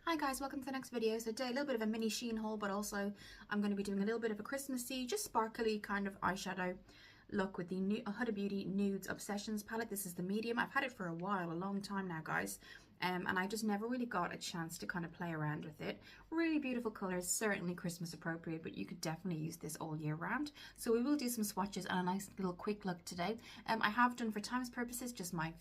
Hi guys, welcome to the next video. So today a little bit of a mini Shein haul, but also I'm going to be doing a little bit of a Christmassy, just sparkly kind of eyeshadow look with the new Huda Beauty Nudes Obsessions palette. This is the medium. I've had it for a while, a long time now guys, and I just never really got a chance to kind of play around with it. Really beautiful colours, certainly Christmas appropriate, but you could definitely use this all year round. So we will do some swatches and a nice little quick look today. I have done for time's purposes just my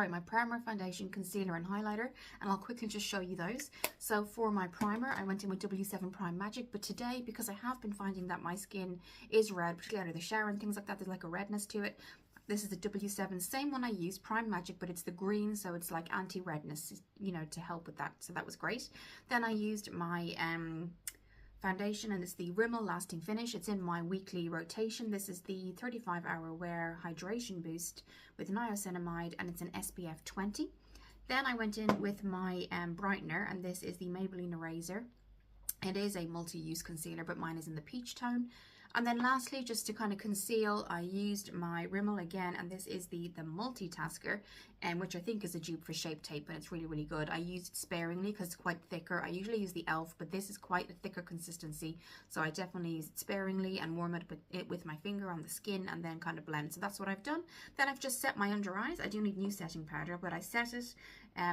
my primer, foundation, concealer and highlighter, and I'll quickly just show you those. So for my primer, I went in with W7 Prime Magic, but today, because I have been finding that my skin is red, particularly out of the shower and things like that, there's like a redness to it. This is the W7, same one I used, Prime Magic, but it's the green, so it's like anti-redness, you know, to help with that, so that was great. Then I used my foundation, and it's the Rimmel Lasting Finish. It's in my weekly rotation. This is the 35-hour wear hydration boost with niocenamide, and it's an SPF 20. Then I went in with my brightener, and this is the Maybelline Eraser. It is a multi-use concealer, but mine is in the peach tone. And then lastly, just to kind of conceal, I used my Rimmel again, and this is the multitasker, which I think is a dupe for Shape Tape, and it's really, really good. I used it sparingly because it's quite thicker. I usually use the e.l.f., but this is quite a thicker consistency, so I definitely use it sparingly and warm it with my finger on the skin and then kind of blend. So that's what I've done. Then I've just set my under eyes. I do need new setting powder, but I set it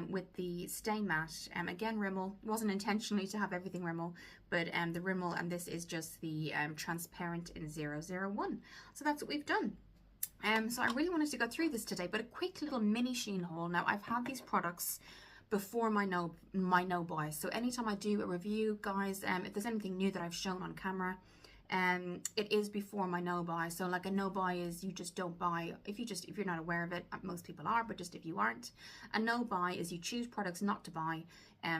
with the Stay Matte. Again, Rimmel. Wasn't intentionally to have everything Rimmel, but the Rimmel, and this is just the transparent in 001. So that's what we've done. So I really wanted to go through this today, but a quick little mini Shein haul. Now, I've had these products before my no buy. So anytime I do a review, guys, if there's anything new that I've shown on camera, it is before my no buy. So like a no buy is you just don't buy if you're not aware of it. Most people are, but just if you aren't, a no buy is you choose products not to buy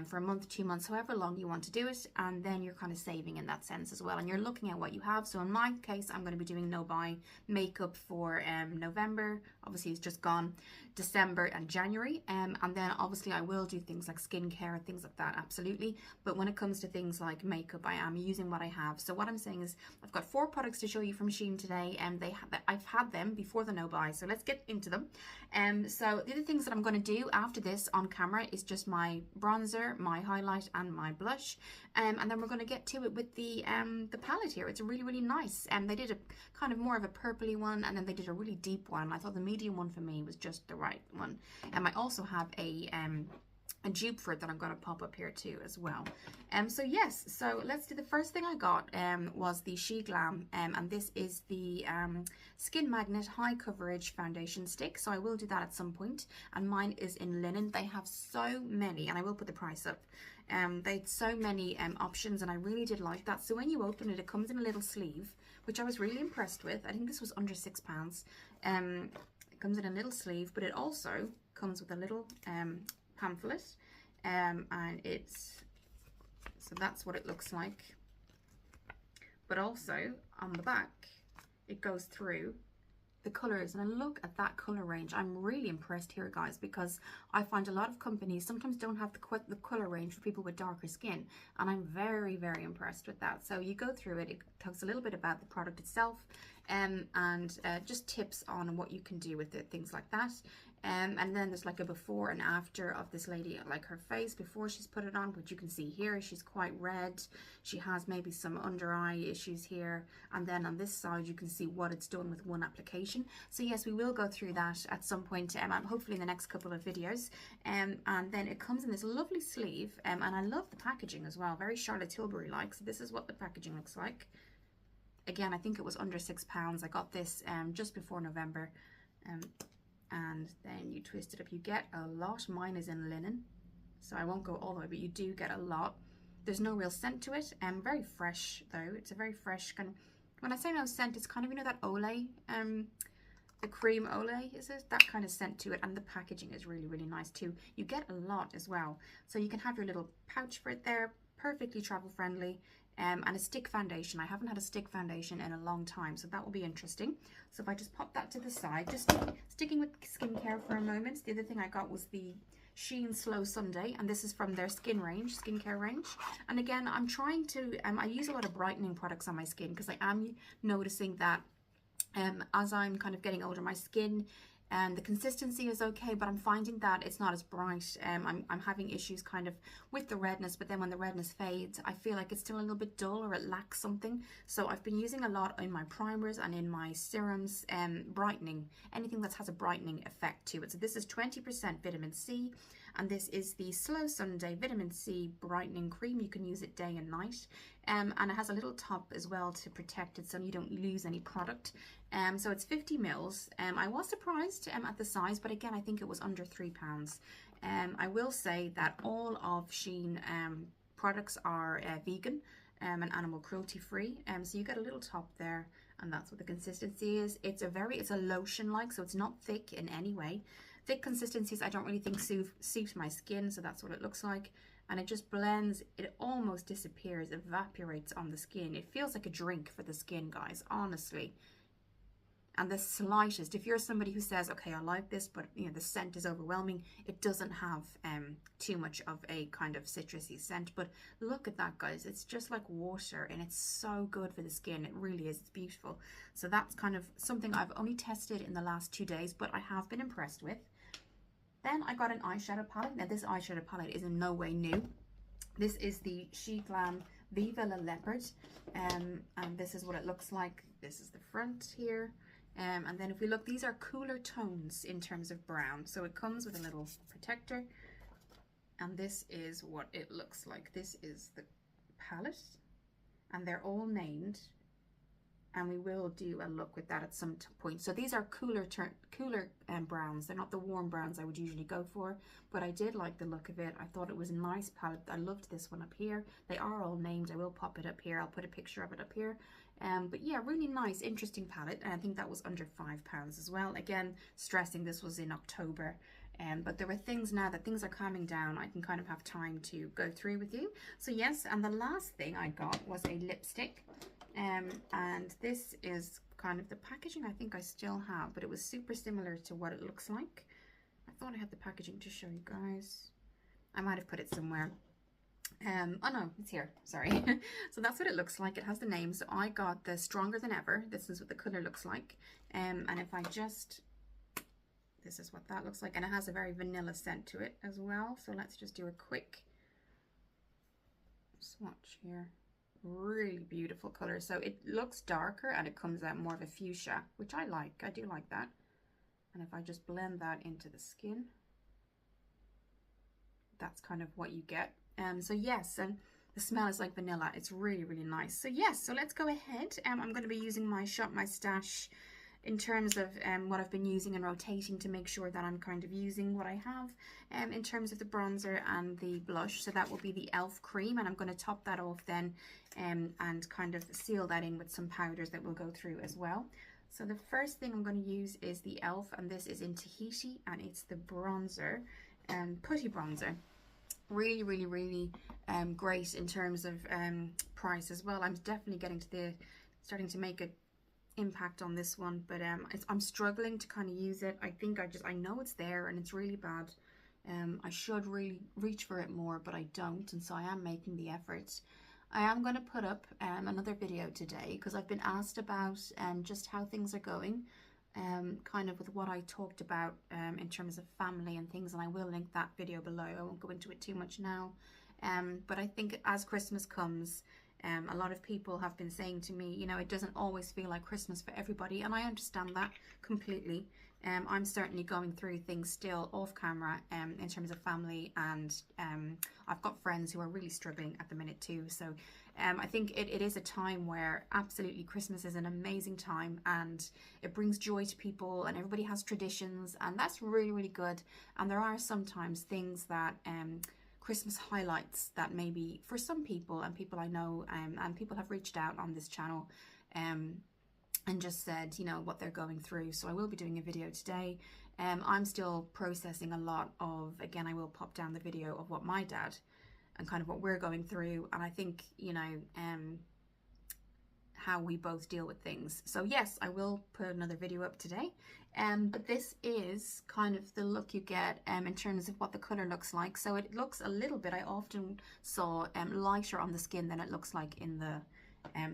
for a month, 2 months, however long you want to do it, and then you're kind of saving in that sense as well, and you're looking at what you have. So in my case, I'm going to be doing no buy makeup for November, obviously it's just gone, December and January, and then obviously I will do things like skincare and things like that, absolutely. But when it comes to things like makeup, I am using what I have. So what I'm saying is I've got 4 products to show you from Shein today, and I've had them before the no buy, so let's get into them. So the other things that I'm going to do after this on camera is just my bronzer, my highlight and my blush, and then we're going to get to it with the palette here. It's really, really nice, and they did a kind of more of a purpley one, and then they did a really deep one. I thought the medium one for me was just the right one. I also have a dupe for it that I'm going to pop up here too as well. So yes, so let's do the first thing I got was the sheglam, and this is the Skin Magnet High Coverage Foundation Stick. So I will do that at some point, and mine is in linen. They have so many, and I will put the price up. They had so many options, and I really did like that. So when you open it, it comes in a little sleeve, which I was really impressed with. I think this was under £6. It comes in a little sleeve, but it also comes with a little pamphlet, and so that's what it looks like. But also on the back it goes through the colors, and look at that color range. I'm really impressed here, guys, because I find a lot of companies sometimes don't have the color range for people with darker skin, and I'm very, very impressed with that. So you go through it, it talks a little bit about the product itself, and just tips on what you can do with it, things like that. And then there's like a before and after of this lady, like her face before she's put it on, which you can see here. She's quite red. She has maybe some under eye issues here. And then on this side, you can see what it's done with one application. So yes, we will go through that at some point, hopefully in the next couple of videos. And then it comes in this lovely sleeve, and I love the packaging as well. Very Charlotte Tilbury-like. So this is what the packaging looks like. Again, I think it was under £6. I got this just before November. And then you twist it up. You get a lot. Mine is in linen, so I won't go all the way, but you do get a lot. There's no real scent to it, and very fresh though. It's a very fresh kind of, when I say no scent, it's kind of, you know, that Olay, the cream Olay, is it? That kind of scent to it, and the packaging is really, really nice too. You get a lot as well, so you can have your little pouch for it there, perfectly travel friendly. And a stick foundation. I haven't had a stick foundation in a long time, so that will be interesting. So if I just pop that to the side, just sticking with skincare for a moment, the other thing I got was the Shein Slow Sunday, and this is from their skincare range. And again, I'm trying to, I use a lot of brightening products on my skin because I am noticing that as I'm kind of getting older, my skin and the consistency is okay, but I'm finding that it's not as bright. I'm having issues kind of with the redness, but then when the redness fades, I feel like it's still a little bit dull or it lacks something. So I've been using a lot in my primers and in my serums, brightening, anything that has a brightening effect to it. So this is 20% vitamin C, and this is the Slow Sunday Vitamin C Brightening Cream. You can use it day and night, and it has a little top as well to protect it so you don't lose any product. So it's 50 mils. I was surprised at the size, but again, I think it was under £3. I will say that all of Shein products are vegan and animal cruelty free. So you get a little top there, and that's what the consistency is. It's a lotion-like, so it's not thick in any way. Thick consistencies I don't really think suit my skin, so that's what it looks like. And it just blends, it almost disappears, evaporates on the skin. It feels like a drink for the skin, guys, honestly. And the slightest, if you're somebody who says, okay, I like this, but you know the scent is overwhelming, it doesn't have too much of a kind of citrusy scent. But look at that, guys, it's just like water, and it's so good for the skin. It really is. It's beautiful. So that's kind of something I've only tested in the last 2 days, but I have been impressed with. Then I got an eyeshadow palette. Now this eyeshadow palette is in no way new. This is the sheglam Viva La Leopard, and this is what it looks like. This is the front here. And then if we look, these are cooler tones in terms of brown. So it comes with a little protector, and this is what it looks like. This is the palette, and they're all named, and we will do a look with that at some point. So these are cooler browns. They're not the warm browns I would usually go for, but I did like the look of it. I thought it was a nice palette. I loved this one up here. They are all named. I will pop it up here. I'll put a picture of it up here. But yeah, really nice, interesting palette, and I think that was under £5 as well. Again, stressing this was in October, but there were things now that things are calming down. I can kind of have time to go through with you. So yes, and the last thing I got was a lipstick, and this is kind of the packaging I think I still have, but it was super similar to what it looks like. I thought I had the packaging to show you guys. I might have put it somewhere. Oh no, it's here, sorry. So that's what it looks like. It has the name. So I got the Stronger Than Ever. This is what the color looks like. And if I just, this is what that looks like. And it has a very vanilla scent to it as well. So let's just do a quick swatch here. Really beautiful color. So it looks darker and it comes out more of a fuchsia, which I like. I do like that. And if I just blend that into the skin, that's kind of what you get. So yes, and the smell is like vanilla. It's really, really nice. So yes, so let's go ahead. I'm going to be using my Shop My Stash in terms of what I've been using and rotating to make sure that I'm kind of using what I have in terms of the bronzer and the blush. So that will be the e.l.f. cream, and I'm going to top that off then and kind of seal that in with some powders that we'll go through as well. So the first thing I'm going to use is the e.l.f. and this is in Tahiti, and it's the bronzer, Putty bronzer. Really, really, really great in terms of price as well. I'm definitely getting to starting to make an impact on this one, but I'm struggling to kind of use it. I think I know it's there and it's really bad. I should really reach for it more, but I don't, and so I am making the effort. I am going to put up another video today because I've been asked about just how things are going, kind of with what I talked about in terms of family and things, and I will link that video below. I won't go into it too much now, but I think as Christmas comes, a lot of people have been saying to me, you know, it doesn't always feel like Christmas for everybody, and I understand that completely. I'm certainly going through things still off camera in terms of family, and I've got friends who are really struggling at the minute too. So I think it is a time where absolutely Christmas is an amazing time, and it brings joy to people, and everybody has traditions, and that's really, really good. And there are sometimes things that Christmas highlights that maybe for some people, and people I know, and people have reached out on this channel and just said, you know, what they're going through. So I will be doing a video today. I'm still processing a lot of, again, I will pop down the video of what my dad and kind of what we're going through, and I think, you know, how we both deal with things. So yes, I will put another video up today, but this is kind of the look you get in terms of what the color looks like. So it looks a little bit, I often saw lighter on the skin than it looks like in the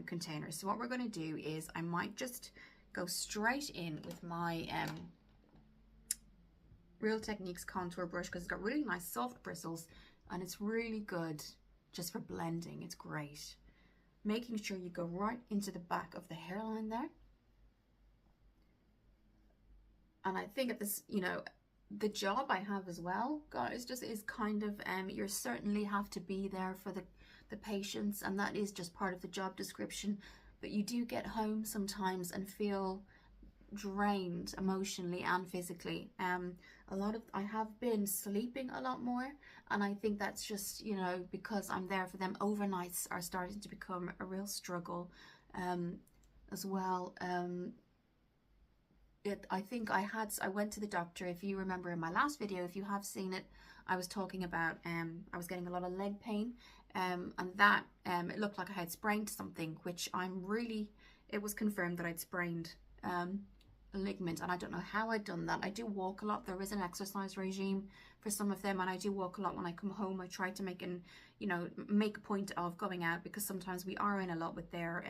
container. So what we're going to do is I might just go straight in with my Real Techniques contour brush because it's got really nice soft bristles and it's really good just for blending. It's great. Making sure you go right into the back of the hairline there. And I think at this, you know, the job I have as well, guys, just is kind of, you certainly have to be there for the patients, and that is just part of the job description. But you do get home sometimes and feel drained emotionally and physically. I have been sleeping a lot more, and I think that's just, you know, because I'm there for them. Overnights are starting to become a real struggle as well. I think I went to the doctor, if you remember in my last video, if you have seen it, I was talking about I was getting a lot of leg pain, and that it looked like I had sprained something, which it was confirmed that I'd sprained a ligament, and I don't know how I'd done that. I do walk a lot. There is an exercise regime for some of them, and I do walk a lot when I come home. I try to make a point of going out, because sometimes we are in a lot with their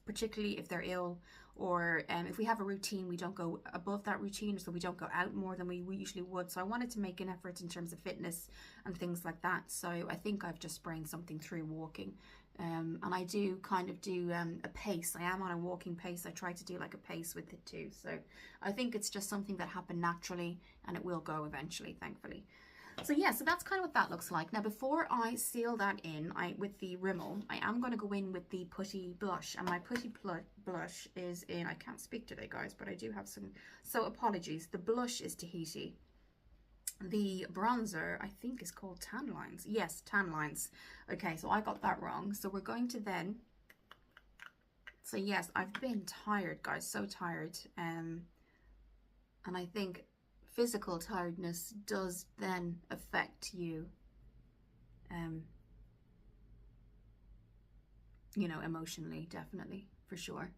particularly if they're ill, or if we have a routine, we don't go above that routine, so we don't go out more than we usually would. So I wanted to make an effort in terms of fitness and things like that. So I think I've just sprained something through walking. And I do kind of do a pace. I am on a walking pace. I try to do like a pace with it too. So I think it's just something that happened naturally, and it will go eventually, thankfully. So yeah, so that's kind of what that looks like. Now, before I seal that in with the Rimmel, I am going to go in with the Putty blush. And my Putty blush is in, I can't speak today, guys, but I do have some, so apologies. The blush is Tahiti. The bronzer, I think, is called Tan Lines. Yes, Tan Lines. Okay, so I got that wrong. So we're going to then, so yes, I've been tired, guys, so tired. And I think physical tiredness does then affect you, you know, emotionally, definitely, for sure.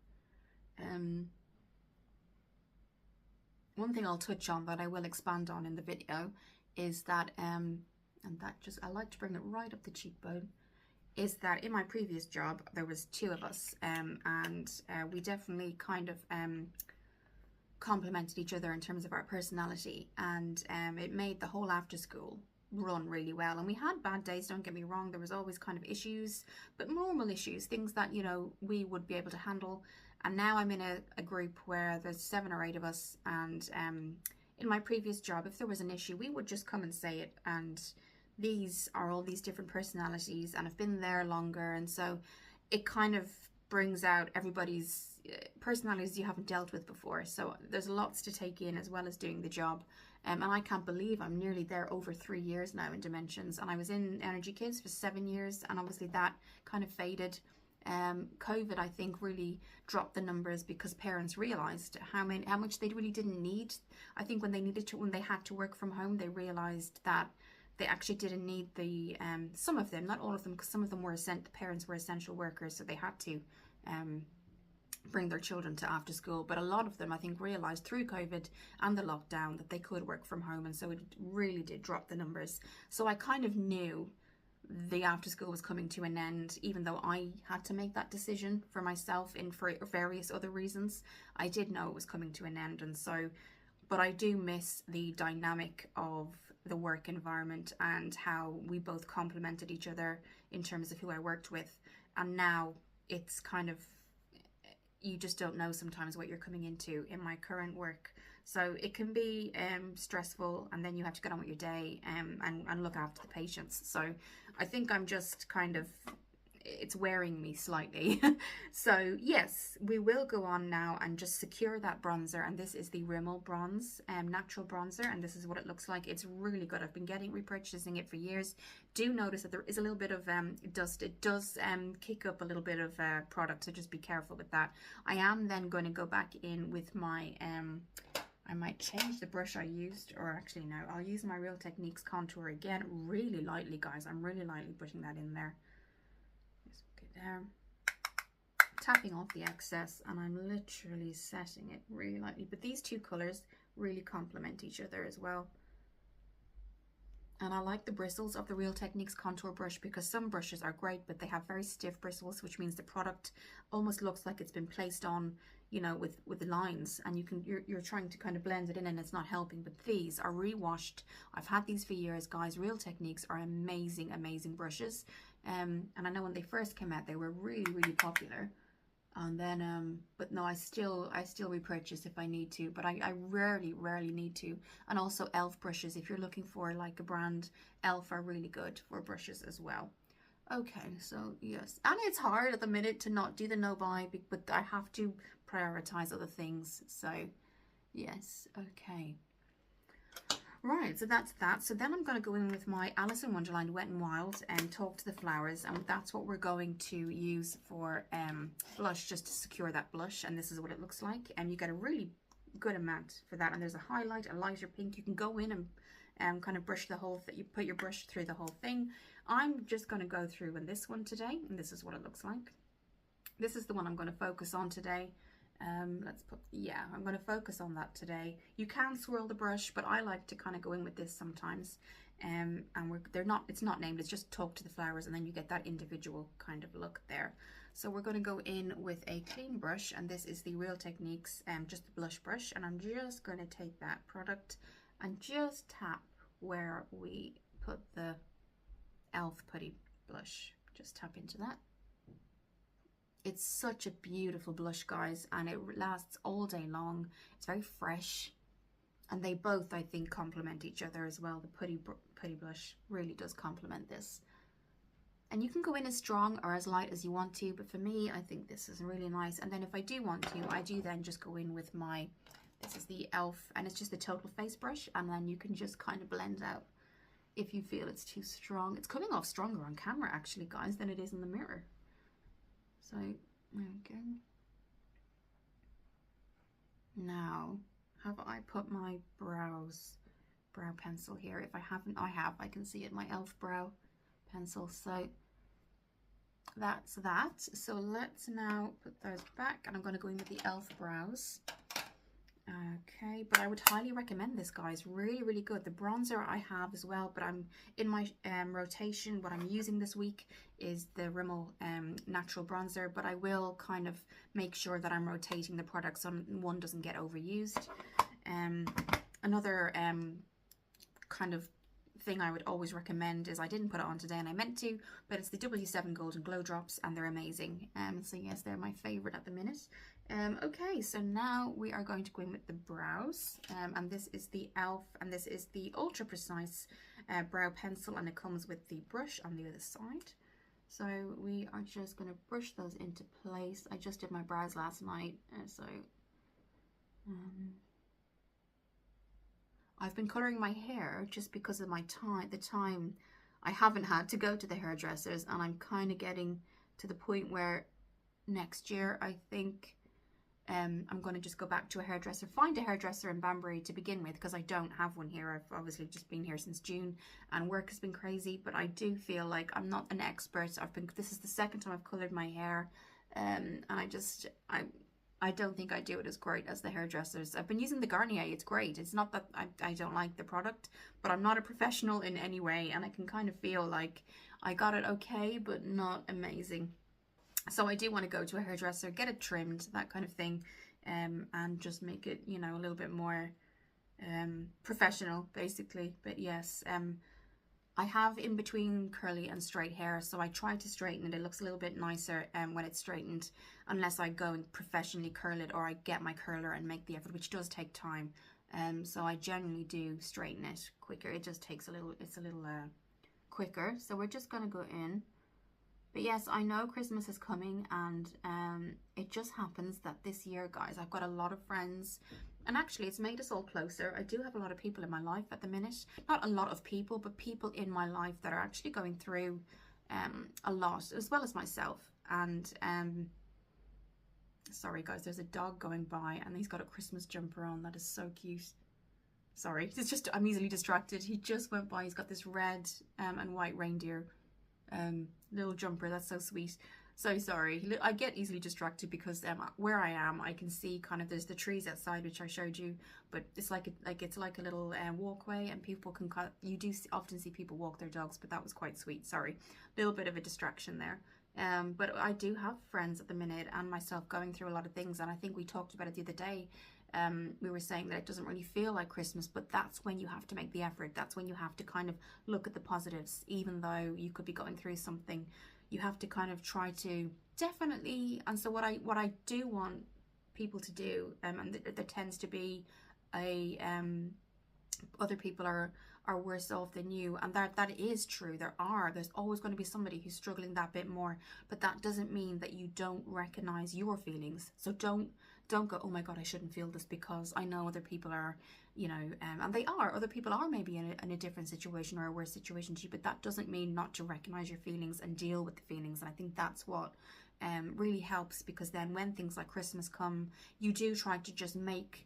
One thing I'll touch on that I will expand on in the video is that, and that just, I like to bring it right up the cheekbone, is that in my previous job, there was 2 of us, and we definitely kind of complemented each other in terms of our personality, and it made the whole after school run really well. And we had bad days, don't get me wrong, there was always kind of issues, but normal issues, things that, you know, we would be able to handle. And now I'm in a group where there's 7 or 8 of us, and in my previous job, if there was an issue, we would just come and say it. And these are all these different personalities, and I've been there longer, and so it kind of brings out everybody's personalities you haven't dealt with before. So there's lots to take in as well as doing the job. And I can't believe I'm nearly there over 3 years now in Dimensions. And I was in Energy Kids for 7 years, and obviously that kind of faded. COVID, I think, really dropped the numbers because parents realized how much they really didn't need. I think when they had to work from home, they realized that they actually didn't need the some of them, not all of them, because some of them were parents were essential workers, so they had to bring their children to after school. But a lot of them, I think, realized through COVID and the lockdown that they could work from home, and so it really did drop the numbers. So I kind of knew the after school was coming to an end, even though I had to make that decision for myself for various other reasons. I did know it was coming to an end, and so, but I do miss the dynamic of the work environment and how we both complemented each other in terms of who I worked with. And now it's kind of, you just don't know sometimes what you're coming into in my current work. So it can be stressful, and then you have to get on with your day and look after the patients. So I think I'm just kind of, it's wearing me slightly. So yes, we will go on now and just secure that bronzer. And this is the Rimmel Bronze Natural Bronzer, and this is what it looks like. It's really good. I've been repurchasing it for years. Do notice that there is a little bit of dust. It does kick up a little bit of product, so just be careful with that. I am then going to go back in with my I might change the brush I used, or actually no, I'll use my Real Techniques contour again, really lightly, guys. I'm really lightly putting that in there. Just put it down, tapping off the excess, and I'm literally setting it really lightly. But these 2 colors really complement each other as well. And I like the bristles of the Real Techniques contour brush, because some brushes are great, but they have very stiff bristles, which means the product almost looks like it's been placed on you know, with the lines, and you're trying to kind of blend it in and it's not helping. But these are rewashed. I've had these for years, guys. Real Techniques are amazing, amazing brushes. And I know when they first came out, they were really, really popular. And then, but no, I still repurchase if I need to, but I rarely need to. And also e.l.f. brushes, if you're looking for like a brand, e.l.f. are really good for brushes as well. Okay, so yes, and it's hard at the minute to not do the no buy, but I have to prioritize other things. So yes, okay. Right, so that's that. So then I'm going to go in with my Alice in Wonderland Wet n Wild and Talk to the Flowers, and that's what we're going to use for blush, just to secure that blush. And this is what it looks like, and you get a really good amount for that. And there's a highlight, a lighter pink. You can go in and kind of brush the whole thing. You put your brush through the whole thing. I'm just going to go through in this one today, and this is what it looks like. This is the one I'm going to focus on today. Let's put, yeah, I'm going to focus on that today. You can swirl the brush, but I like to kind of go in with this sometimes. And it's not named, it's just Talk to the Flowers, and then you get that individual kind of look there. So we're going to go in with a clean brush, and this is the Real Techniques, just the blush brush, and I'm just going to take that product and just tap where we put the e.l.f. Putty blush. Just tap into that. It's such a beautiful blush, guys, and it lasts all day long. It's very fresh, and they both, I think, complement each other as well. The putty blush really does complement this. And you can go in as strong or as light as you want to, but for me, I think this is really nice. And then if I do want to, I do then just go in with my, this is the e.l.f., and it's just the Total Face brush, and then you can just kind of blend out if you feel it's too strong. It's coming off stronger on camera, actually, guys, than it is in the mirror. So, there we go. Now, have I put my brow pencil here? If I haven't, I have. I can see it, my e.l.f. brow pencil. So, that's that. So, let's now put those back, and I'm going to go in with the e.l.f. brows. Okay, but I would highly recommend this, guys. Really, really good. The bronzer I have as well, but I'm in my rotation. What I'm using this week is the Rimmel natural bronzer, but I will kind of make sure that I'm rotating the products so one doesn't get overused. Another kind of thing I would always recommend is, I didn't put it on today and I meant to, but it's the W7 Golden Glow Drops, and they're amazing. So yes, they're my favorite at the minute. Okay, so now we are going to go in with the brows, and this is the e.l.f. and this is the Ultra Precise brow pencil, and it comes with the brush on the other side. So we are just going to brush those into place. I just did my brows last night, so I've been colouring my hair just because of the time I haven't had to go to the hairdressers, and I'm kind of getting to the point where next year I think I'm going to just go back to a hairdresser, find a hairdresser in Banbury to begin with, because I don't have one here. I've obviously just been here since June and work has been crazy, but I do feel like I'm not an expert. This is the second time I've coloured my hair, and I don't think I do it as great as the hairdressers. I've been using the Garnier, it's great. It's not that I don't like the product, but I'm not a professional in any way, and I can kind of feel like I got it okay, but not amazing. So I do want to go to a hairdresser, get it trimmed, that kind of thing, and just make it, you know, a little bit more professional, basically. But yes, I have in between curly and straight hair, so I try to straighten it. It looks a little bit nicer when it's straightened, unless I go and professionally curl it, or I get my curler and make the effort, which does take time. So I generally do straighten it quicker. It just takes it's a little quicker. So we're just going to go in. But yes, I know Christmas is coming, and it just happens that this year, guys, I've got a lot of friends, and actually it's made us all closer. I do have a lot of people in my life at the minute. Not a lot of people, but people in my life that are actually going through a lot, as well as myself. And sorry guys, there's a dog going by and he's got a Christmas jumper on. That is so cute. Sorry, it's just, I'm easily distracted. He just went by. He's got this red and white reindeer little jumper. That's so sweet. So sorry, I get easily distracted because where I am, I can see kind of, there's the trees outside which I showed you, but it's like a little walkway, and people can you do often see people walk their dogs, but that was quite sweet. Sorry, little bit of a distraction there. But I do have friends at the minute and myself going through a lot of things, and I think we talked about it the other day. We were saying that it doesn't really feel like Christmas, but that's when you have to make the effort. That's when you have to kind of look at the positives, even though you could be going through something. You have to kind of try to definitely. And so what I do want people to do, and there tends to be a other people are worse off than you, and that is true. There's always going to be somebody who's struggling that bit more, but that doesn't mean that you don't recognize your feelings. So don't go, oh my god, I shouldn't feel this, because I know other people are, you know, and they are, other people are maybe in a different situation or a worse situation to you, but that doesn't mean not to recognize your feelings and deal with the feelings. And I think that's what really helps, because then when things like Christmas come, you do try to just make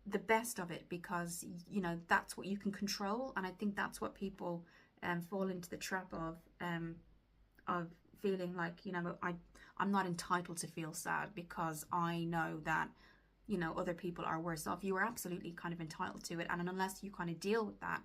the best of it, because you know that's what you can control. And I think that's what people fall into the trap of feeling like, you know, I'm not entitled to feel sad because I know that, you know, other people are worse off. You are absolutely kind of entitled to it, and unless you kind of deal with that,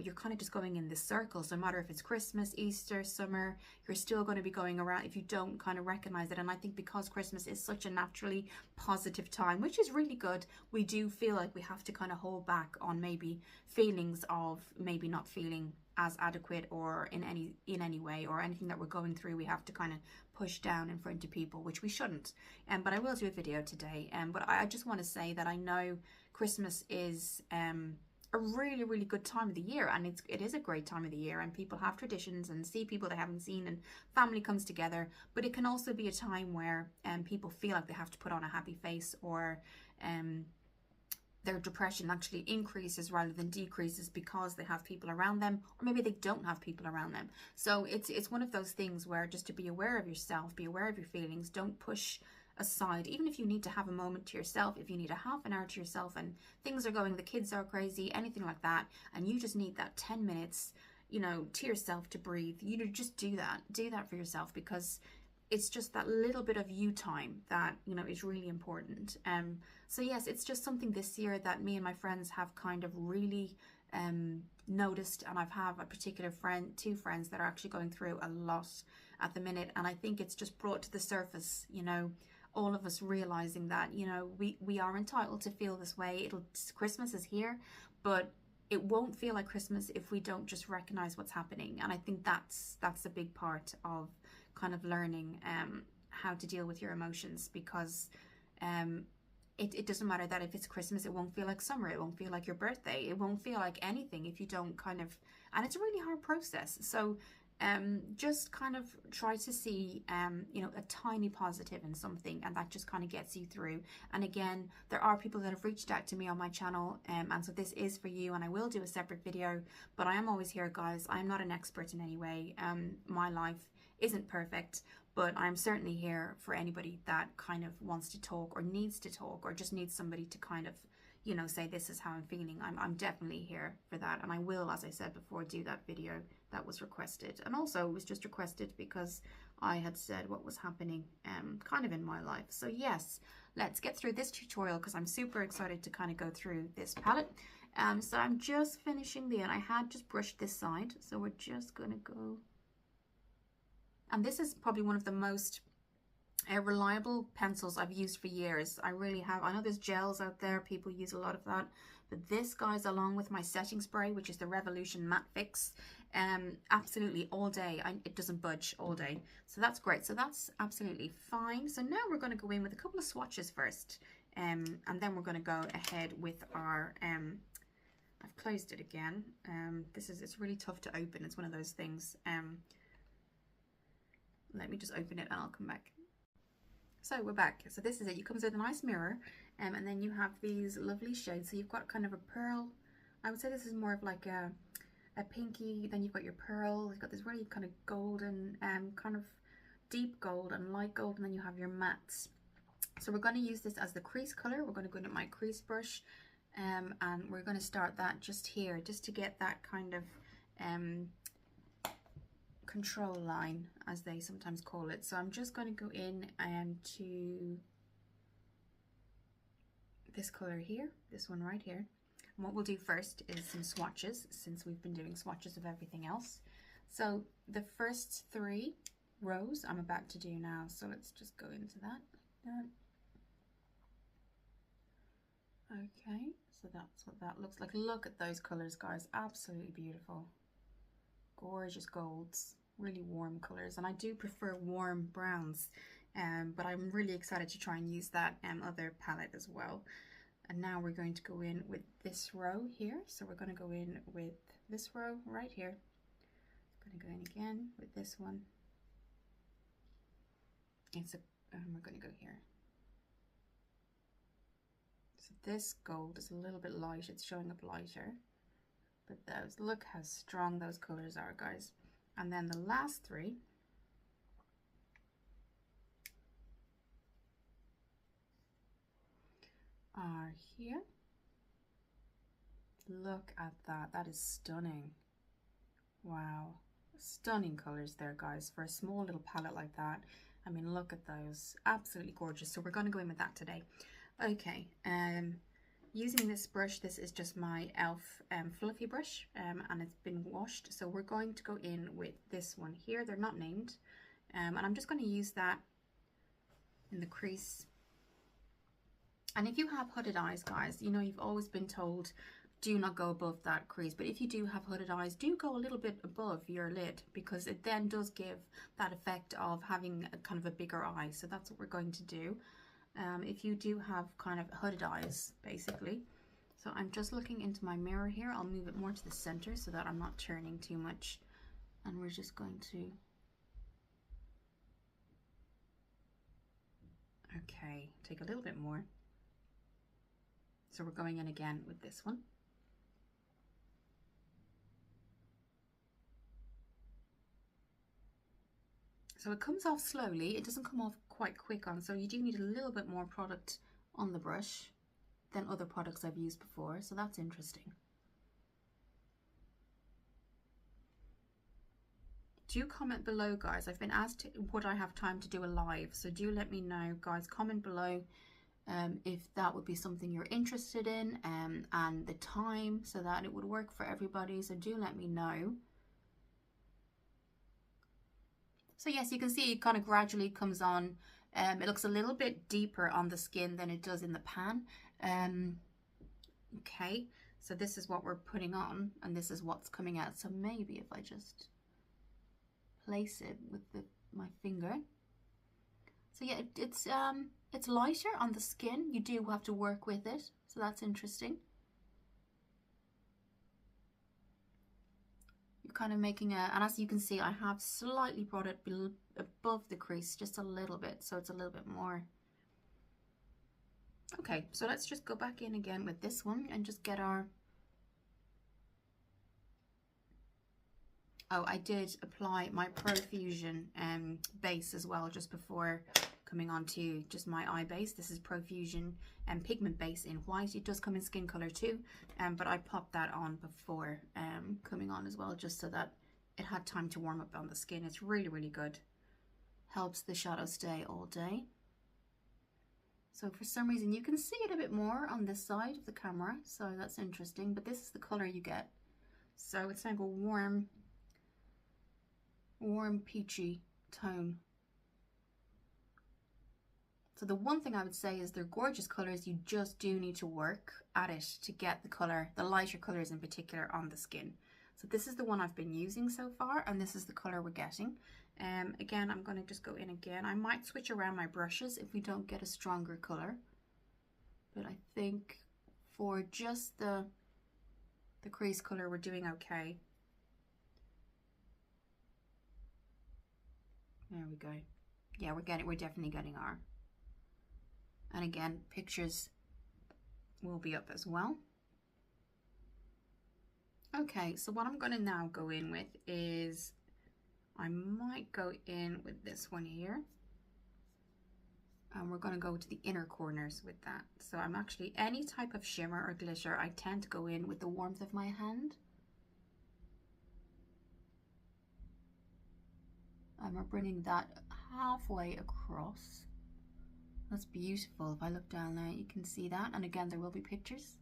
you're kind of just going in this circle. So no matter if it's Christmas, Easter, summer, you're still going to be going around if you don't kind of recognize it. And I think because Christmas is such a naturally positive time, which is really good, we do feel like we have to kind of hold back on maybe feelings of maybe not feeling as adequate or in any way, or anything that we're going through we have to kind of push down in front of people, which we shouldn't. But I will do a video today. But I just want to say that I know Christmas is a really, really good time of the year, and it is a great time of the year, and people have traditions and see people they haven't seen, and family comes together. But it can also be a time where people feel like they have to put on a happy face, or their depression actually increases rather than decreases because they have people around them, or maybe they don't have people around them. So it's one of those things where just to be aware of yourself, be aware of your feelings, don't push aside. Even if you need to have a moment to yourself, if you need a half an hour to yourself and things are going, the kids are crazy, anything like that, and you just need that 10 minutes, you know, to yourself to breathe, you know, just do that for yourself, because it's just that little bit of you time that, you know, is really important. So yes, it's just something this year that me and my friends have kind of really noticed, and I've have a particular two friends that are actually going through a lot at the minute, and I think it's just brought to the surface, you know, all of us realizing that, you know, we are entitled to feel this way. Christmas is here, but it won't feel like Christmas if we don't just recognize what's happening. And I think that's a big part of kind of learning how to deal with your emotions, because it doesn't matter that if it's Christmas, it won't feel like summer, it won't feel like your birthday, it won't feel like anything if you don't kind of, and it's a really hard process. So just kind of try to see you know, a tiny positive in something, and that just kind of gets you through. And again, there are people that have reached out to me on my channel, and so this is for you, and I will do a separate video. But I am always here, guys. I'm not an expert in any way. My life isn't perfect, but I'm certainly here for anybody that kind of wants to talk or needs to talk, or just needs somebody to kind of, you know, say this is how I'm feeling. I'm definitely here for that, and I will, as I said before, do that video that was requested. And also it was just requested because I had said what was happening kind of in my life. So yes, let's get through this tutorial, because I'm super excited to kind of go through this palette. So I'm just finishing and I had just brushed this side, so we're just gonna go, and this is probably one of the most reliable pencils I've used for years. I really have. I know there's gels out there, people use a lot of that, but this, guys, along with my setting spray, which is the Revolution Matte Fix, absolutely all day. It doesn't budge all day, so that's great. So that's absolutely fine. So now we're going to go in with a couple of swatches first, and then we're going to go ahead with our I've closed it again. It's really tough to open. It's one of those things. Let me just open it and I'll come back. So we're back. So this is it. It comes with a nice mirror, and then you have these lovely shades. So you've got kind of a pearl. I would say this is more of like a pinky. Then you've got your pearl. You've got this really kind of golden, kind of deep gold and light gold, and then you have your mattes. So we're going to use this as the crease color. We're going to go into my crease brush, and we're going to start that just here, just to get that kind of control line, as they sometimes call it. So I'm just going to go in to this color here, this one right here. And what we'll do first is some swatches, since we've been doing swatches of everything else. So the first three rose I'm about to do now. So let's just go into that. Okay, so that's what that looks like. Look at those colors, guys. Absolutely beautiful. Gorgeous golds, really warm colors, and I do prefer warm browns, but I'm really excited to try and use that other palette as well. And now we're going to go in with this row here. So we're going to go in with this row right here. I'm going to go in again with this one. We're going to go here. So this gold is a little bit light. It's showing up lighter. But those, look how strong those colors are, guys. And then the last three are here. Look at that. That is stunning. Wow. Stunning colors there, guys, for a small little palette like that. I mean, look at those. Absolutely gorgeous. So we're going to go in with that today. Okay. Using this brush, this is just my e.l.f. Fluffy brush, and it's been washed. So we're going to go in with this one here. They're not named. And I'm just going to use that in the crease. And if you have hooded eyes, guys, you know, you've always been told do not go above that crease. But if you do have hooded eyes, do go a little bit above your lid, because it then does give that effect of having a kind of a bigger eye. So that's what we're going to do. If you do have kind of hooded eyes, basically. So I'm just looking into my mirror here. I'll move it more to the center so that I'm not turning too much. And we're just going to... Okay, take a little bit more. So we're going in again with this one. So it comes off slowly. It doesn't come off quite quick on, so you do need a little bit more product on the brush than other products I've used before, so that's interesting. Do comment below, guys. I've been asked would I have time to do a live, so do let me know, guys. Comment below if that would be something you're interested in, and the time, so that it would work for everybody. So do let me know. So yes, you can see it kind of gradually comes on. It looks a little bit deeper on the skin than it does in the pan. Okay, so this is what we're putting on, and this is what's coming out. So maybe if I just place it with my finger. So yeah, it's lighter on the skin. You do have to work with it, so that's interesting. You're kind of making a, and as you can see, I have slightly brought it above the crease just a little bit, so it's a little bit more. Okay, so let's just go back in again with this one and just get our... Oh, I did apply my Profusion base as well just before coming on to just my eye base. This is Profusion and pigment base in white. It does come in skin color too, but I popped that on before coming on as well, just so that it had time to warm up on the skin. It's really, really good. Helps the shadow stay all day. So for some reason you can see it a bit more on this side of the camera, so that's interesting, but this is the color you get. So it's like a warm peachy tone. So the one thing I would say is they're gorgeous colors. You just do need to work at it to get the color, the lighter colors in particular, on the skin. So this is the one I've been using so far, and this is the color we're getting. Again, I'm going to just go in again. I might switch around my brushes if we don't get a stronger color, but I think for just the crease color we're doing okay. There we go. Yeah, we're definitely getting our... And again, pictures will be up as well. Okay, so what I'm going to now go in with is, I might go in with this one here. And we're going to go to the inner corners with that. So I'm actually, any type of shimmer or glitter, I tend to go in with the warmth of my hand. And we're bringing that halfway across. That's beautiful. If I look down there, you can see that. And again, there will be pictures.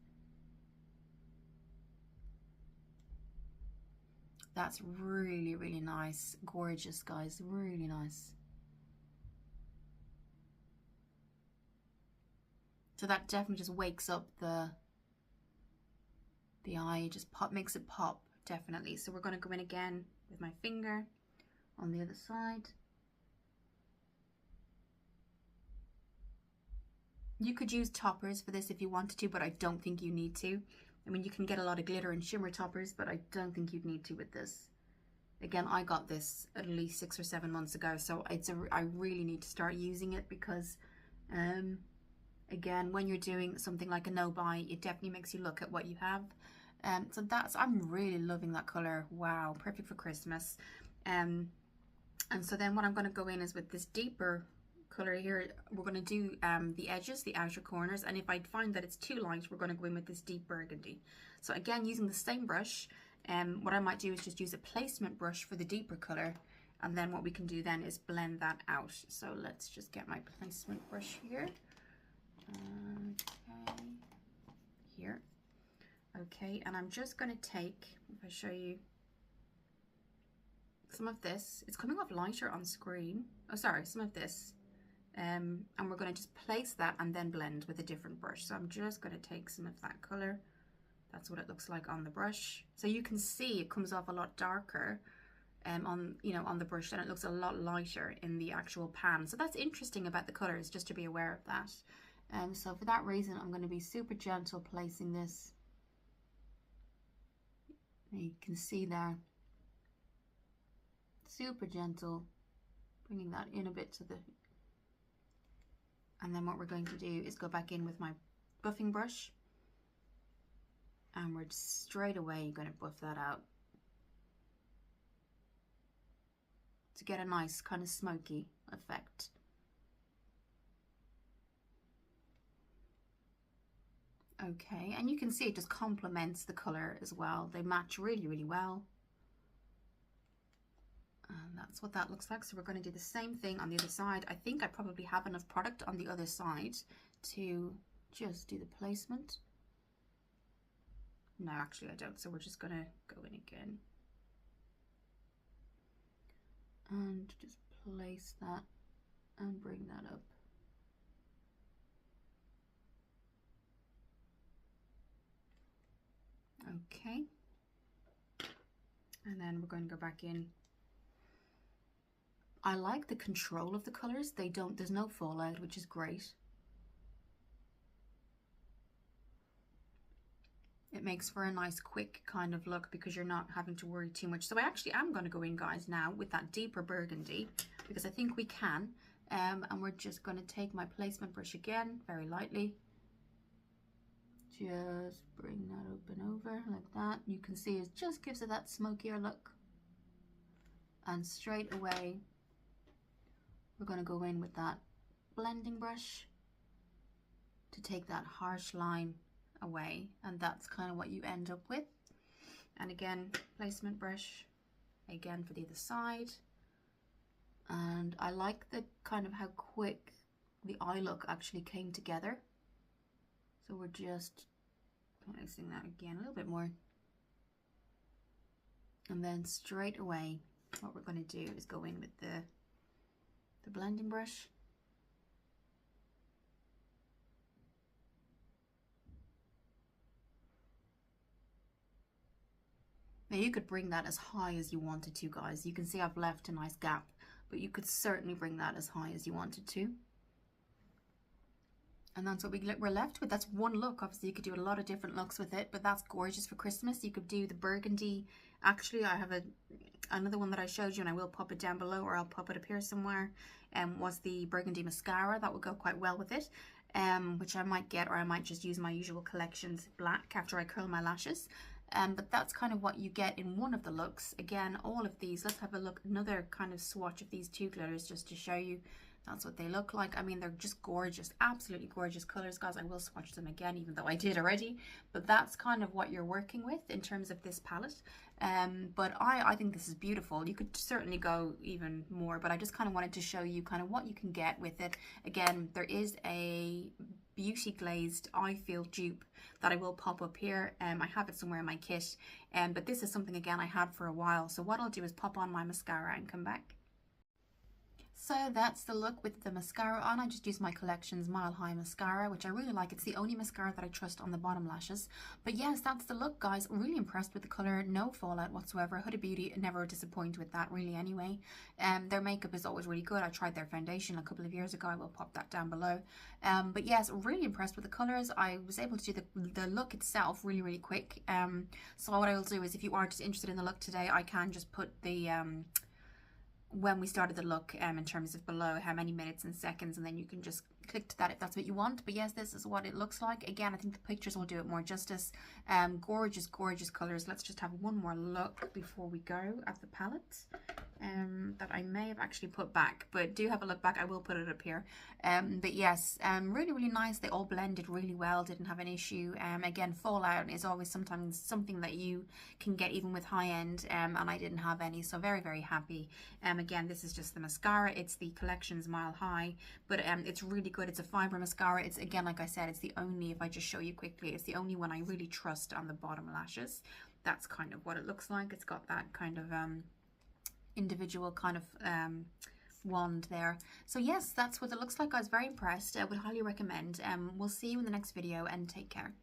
That's really, really nice. Gorgeous, guys. Really nice. So that definitely just wakes up the eye, just makes it pop, definitely. So we're going to go in again with my finger on the other side. You could use toppers for this if you wanted to, but I don't think you need to. I mean, you can get a lot of glitter and shimmer toppers, but I don't think you'd need to with this. Again, I got this at least 6 or 7 months ago, so I really need to start using it because, again, when you're doing something like a no-buy, it definitely makes you look at what you have. So I'm really loving that color. Wow, perfect for Christmas. And so then what I'm going to go in is with this deeper color here. We're going to do the edges, the outer corners, and if I find that it's too light, we're going to go in with this deep burgundy. So again, using the same brush, what I might do is just use a placement brush for the deeper color, and then what we can do then is blend that out. So let's just get my placement brush here. Okay, here. Okay, and I'm just going to take, if I show you some of this, it's coming off lighter on screen. Oh, sorry, some of this. And we're going to just place that and then blend with a different brush. So I'm just going to take some of that color. That's what it looks like on the brush. So you can see it comes off a lot darker on the brush, and it looks a lot lighter in the actual pan. So that's interesting about the colors, just to be aware of that. So for that reason, I'm going to be super gentle placing this. You can see there, super gentle, bringing that in a bit to the. And then what we're going to do is go back in with my buffing brush, and we're straight away going to buff that out to get a nice kind of smoky effect. Okay, and you can see it just complements the color as well. They match really, really well. And that's what that looks like. So we're going to do the same thing on the other side. I think I probably have enough product on the other side to just do the placement. No, actually I don't. So we're just going to go in again and just place that and bring that up. Okay, and then we're going to go back in. I like the control of the colors. There's no fallout, which is great. It makes for a nice quick kind of look because you're not having to worry too much. So I actually am going to go in, guys, now with that deeper burgundy because I think we can. And we're just going to take my placement brush again, very lightly. Just bring that up and over like that. You can see it just gives it that smokier look. And straight away, we're going to go in with that blending brush to take that harsh line away. And that's kind of what you end up with. And again, placement brush again for the other side. And I like the kind of how quick the eye look actually came together. So we're just placing that again a little bit more. And then straight away, what we're going to do is go in with the blending brush. Now you could bring that as high as you wanted to, guys. You can see I've left a nice gap, but you could certainly bring that as high as you wanted to. And that's what we're left with. That's one look. Obviously, you could do a lot of different looks with it, but that's gorgeous for Christmas. You could do the burgundy. Actually, I have another one that I showed you, and I will pop it down below, or I'll pop it up here somewhere. Was the burgundy mascara. That would go quite well with it, which I might get, or I might just use my usual Collections black after I curl my lashes. But that's kind of what you get in one of the looks. Again, all of these, let's have a look, another kind of swatch of these two glitters just to show you. That's what they look like. I mean, they're just gorgeous, absolutely gorgeous colors, guys. I will swatch them again, even though I did already. But that's kind of what you're working with in terms of this palette. But I think this is beautiful. You could certainly go even more, but I just kind of wanted to show you kind of what you can get with it. Again, there is a beauty glazed I Feel dupe that I will pop up here. I have it somewhere in my kit, but this is something again I had for a while. So what I'll do is pop on my mascara and come back. So that's the look with the mascara on. I just used my Collections Mile High mascara, which I really like. It's the only mascara that I trust on the bottom lashes. But yes, that's the look, guys. I'm really impressed with the colour. No fallout whatsoever. Huda Beauty never disappoint with that, really, anyway. Their makeup is always really good. I tried their foundation a couple of years ago. I will pop that down below. But yes, really impressed with the colours. I was able to do the look itself really, really quick. So what I will do is, if you are just interested in the look today, I can just put the when we started the look in terms of below, how many minutes and seconds, and then you can just click to that if that's what you want. But yes, this is what it looks like. Again, I think the pictures will do it more justice. Gorgeous, gorgeous colors. Let's just have one more look before we go at the palette that I may have actually put back, but do have a look back. I will put it up here. But yes, really, really nice. They all blended really well, didn't have an issue. Again, fallout is always sometimes something that you can get even with high end, and I didn't have any, so very, very happy. Again, this is just the mascara. It's the Collections Mile High, but it's really good. It's a fiber mascara. It's, again, like I said, it's the only, if I just show you quickly, it's the only one I really trust on the bottom lashes. That's kind of what it looks like. It's got that kind of individual kind of wand there. So yes, that's what it looks like. I was very impressed. I would highly recommend. We'll see you in the next video, and take care.